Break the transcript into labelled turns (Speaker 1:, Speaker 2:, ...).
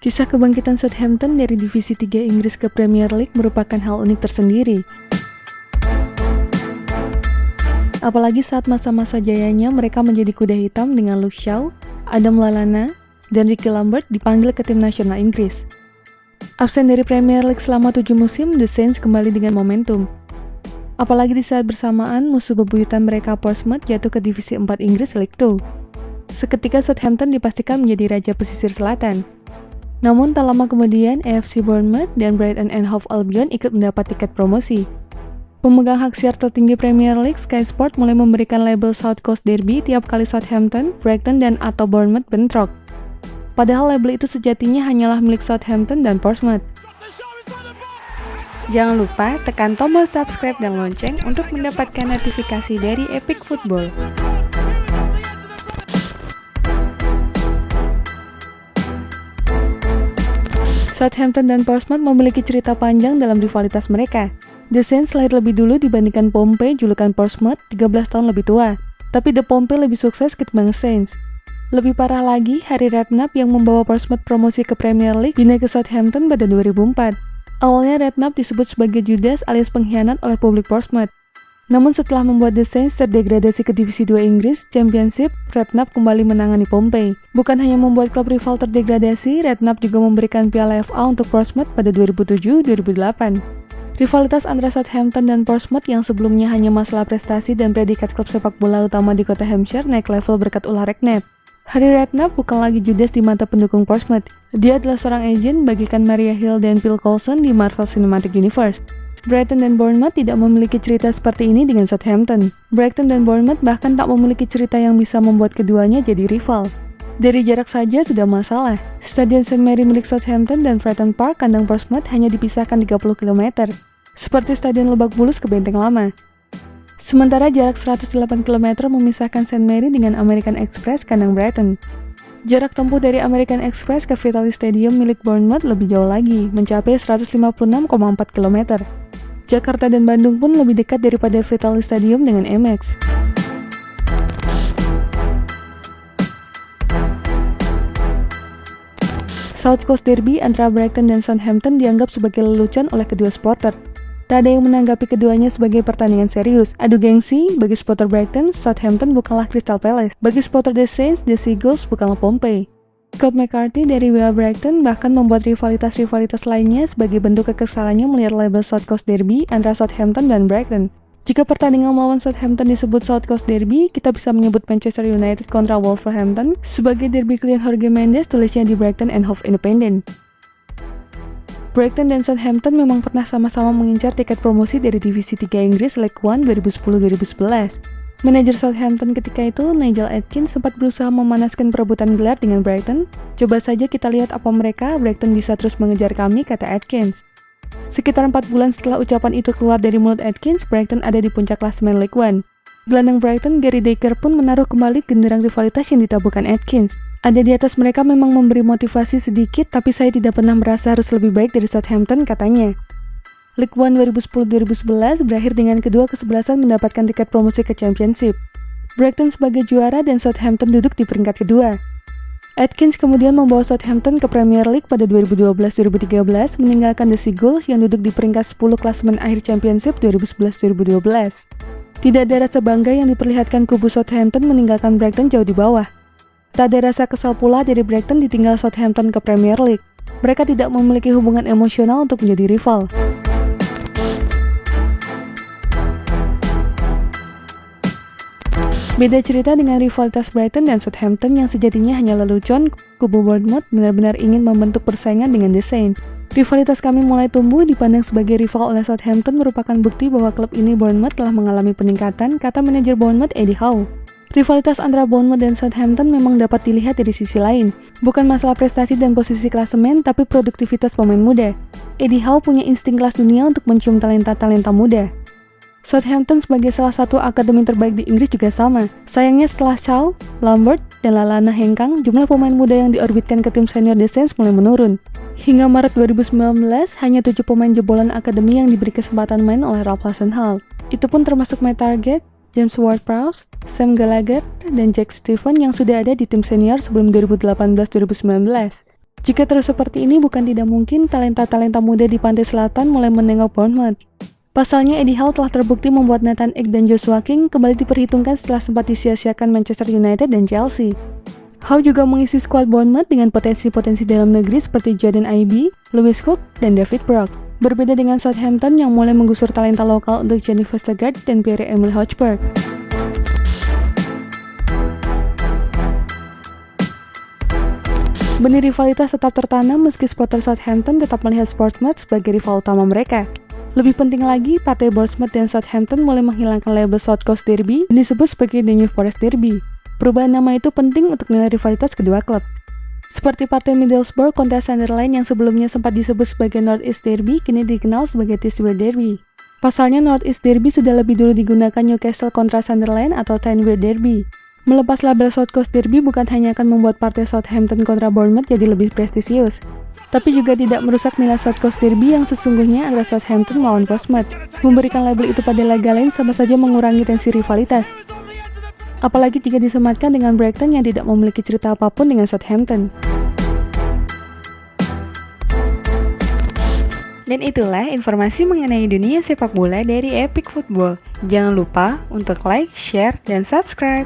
Speaker 1: Kisah kebangkitan Southampton dari Divisi 3 Inggris ke Premier League merupakan hal unik tersendiri. Apalagi saat masa-masa jayanya mereka menjadi kuda hitam dengan Luke Shaw, Adam Lallana, dan Ricky Lambert dipanggil ke tim nasional Inggris. Absen dari Premier League selama 7 musim, The Saints kembali dengan momentum. Apalagi di saat bersamaan musuh bebuyutan mereka Portsmouth jatuh ke Divisi 4 Inggris League 2. Seketika Southampton dipastikan menjadi raja pesisir selatan. Namun tak lama kemudian AFC Bournemouth dan Brighton and Hove Albion ikut mendapat tiket promosi. Pemegang hak siar tertinggi Premier League, Sky Sport mulai memberikan label South Coast Derby tiap kali Southampton, Brighton dan atau Bournemouth bentrok. Padahal label itu sejatinya hanyalah milik Southampton dan Portsmouth. Jangan lupa tekan tombol subscribe dan lonceng untuk mendapatkan notifikasi dari Epic Football. Southampton dan Portsmouth memiliki cerita panjang dalam rivalitas mereka. The Saints lahir lebih dulu dibandingkan Pompey, julukan Portsmouth, 13 tahun lebih tua. Tapi The Pompey lebih sukses ketimbang Saints. Lebih parah lagi, Harry Redknapp yang membawa Portsmouth promosi ke Premier League pindah ke Southampton pada 2004. Awalnya Redknapp disebut sebagai Judas alias pengkhianat oleh publik Portsmouth. Namun setelah membuat The Saints terdegradasi ke Divisi 2 Inggris Championship, Redknapp kembali menangani Pompey. Bukan hanya membuat klub rival terdegradasi, Redknapp juga memberikan Piala FA untuk Portsmouth pada 2007-2008. Rivalitas antara Southampton dan Portsmouth yang sebelumnya hanya masalah prestasi dan predikat klub sepak bola utama di kota Hampshire naik level berkat ulah Redknapp. Harry Redknapp bukan lagi Judas di mata pendukung Portsmouth. Dia adalah seorang agen bagikan Maria Hill dan Phil Coulson di Marvel Cinematic Universe. Brighton dan Bournemouth tidak memiliki cerita seperti ini dengan Southampton. Brighton dan Bournemouth bahkan tak memiliki cerita yang bisa membuat keduanya jadi rival. Dari jarak saja sudah masalah. Stadion St. Mary milik Southampton dan Fratton Park kandang Portsmouth hanya dipisahkan 30 km. Seperti Stadion Lebak Bulus ke Benteng Lama. Sementara jarak 108 km memisahkan St. Mary dengan American Express kandang Brighton. Jarak tempuh dari American Express ke Vitality Stadium milik Bournemouth lebih jauh lagi, mencapai 156,4 km. Jakarta dan Bandung pun lebih dekat daripada Vitality Stadium dengan Amex. South Coast Derby antara Brighton dan Southampton dianggap sebagai lelucon oleh kedua supporter. Tak ada yang menanggapi keduanya sebagai pertandingan serius. Adu gengsi, bagi supporter Brighton, Southampton bukanlah Crystal Palace. Bagi supporter The Saints, The Seagulls bukanlah Pompey. Scott McCarthy dari WA Brighton bahkan membuat rivalitas-rivalitas lainnya sebagai bentuk kekesalannya melihat label South Coast Derby antara Southampton dan Brighton. Jika pertandingan melawan Southampton disebut South Coast Derby, kita bisa menyebut Manchester United kontra Wolverhampton sebagai derby klien Jorge Mendes tulisnya di Brighton and Hove Independent. Brighton dan Southampton memang pernah sama-sama mengincar tiket promosi dari Divisi 3 Inggris League 1 2010-2011. Manajer Southampton ketika itu, Nigel Adkins, sempat berusaha memanaskan perebutan gelar dengan Brighton. Coba saja kita lihat apa mereka, Brighton bisa terus mengejar kami, kata Adkins. Sekitar 4 bulan setelah ucapan itu keluar dari mulut Adkins, Brighton ada di puncak klasemen League 1. Gelandang Brighton, Gary Dyer pun menaruh kembali genderang rivalitas yang ditabuhkan Adkins. Ada di atas mereka memang memberi motivasi sedikit, tapi saya tidak pernah merasa harus lebih baik dari Southampton, katanya. League 1 2010-2011 berakhir dengan kedua kesebelasan mendapatkan tiket promosi ke Championship. Brighton sebagai juara dan Southampton duduk di peringkat kedua. Adkins kemudian membawa Southampton ke Premier League pada 2012-2013, meninggalkan The Seagulls yang duduk di peringkat 10 klasemen akhir Championship 2011-2012. Tidak ada rasa bangga yang diperlihatkan kubu Southampton meninggalkan Brighton jauh di bawah. Tak ada rasa kesal pula dari Brighton ditinggal Southampton ke Premier League. Mereka tidak memiliki hubungan emosional untuk menjadi rival. Beda cerita dengan rivalitas Brighton dan Southampton yang sejatinya hanya lelucon, kubu Bournemouth benar-benar ingin membentuk persaingan dengan The Saints. Rivalitas kami mulai tumbuh dipandang sebagai rival oleh Southampton merupakan bukti bahwa klub ini Bournemouth telah mengalami peningkatan, kata manajer Bournemouth Eddie Howe. Rivalitas antara Bournemouth dan Southampton memang dapat dilihat dari sisi lain. Bukan masalah prestasi dan posisi klasemen, tapi produktivitas pemain muda. Eddie Howe punya insting kelas dunia untuk mencium talenta-talenta muda. Southampton sebagai salah satu akademi terbaik di Inggris juga sama. Sayangnya setelah Shaw, Lambert, dan Lallana hengkang, jumlah pemain muda yang diorbitkan ke tim senior The Saints mulai menurun. Hingga Maret 2019, hanya 7 pemain jebolan akademi yang diberi kesempatan main oleh Ralph Hasenhüttl. Itu pun termasuk Matt Targett, James Ward-Prowse, Sam Gallagher, dan Jack Steven yang sudah ada di tim senior sebelum 2018-2019. Jika terus seperti ini, bukan tidak mungkin talenta-talenta muda di pantai selatan mulai menengok Bournemouth. Pasalnya, Eddie Howe telah terbukti membuat Nathan Ake dan Joshua King kembali diperhitungkan setelah sempat disia-siakan Manchester United dan Chelsea. Howe juga mengisi skuad Bournemouth dengan potensi-potensi dalam negeri seperti Jordan Ibe, Lewis Cook, dan David Brooke. Berbeda dengan Southampton yang mulai menggusur talenta lokal untuk Jonny Vestergaard dan Pierre-Emile Hojbjerg. Benih rivalitas tetap tertanam meski supporter Southampton tetap melihat Portsmouth sebagai rival utama mereka. Lebih penting lagi, partai Portsmouth dan Southampton mulai menghilangkan label South Coast Derby dan disebut sebagai The New Forest Derby. Perubahan nama itu penting untuk nilai rivalitas kedua klub. Seperti partai Middlesbrough kontra Sunderland yang sebelumnya sempat disebut sebagai North East Derby, kini dikenal sebagai Tisdale Derby. Pasalnya North East Derby sudah lebih dulu digunakan Newcastle kontra Sunderland atau Tyneside Derby. Melepas label South Coast Derby bukan hanya akan membuat partai Southampton kontra Bournemouth jadi lebih prestisius, tapi juga tidak merusak nilai South Coast Derby yang sesungguhnya adalah Southampton melawan Portsmouth. Memberikan label itu pada laga lain sama saja mengurangi tensi rivalitas. Apalagi jika disematkan dengan Brighton yang tidak memiliki cerita apapun dengan Southampton. Dan itulah informasi mengenai dunia sepak bola dari Epic Football. Jangan lupa untuk like, share, dan subscribe.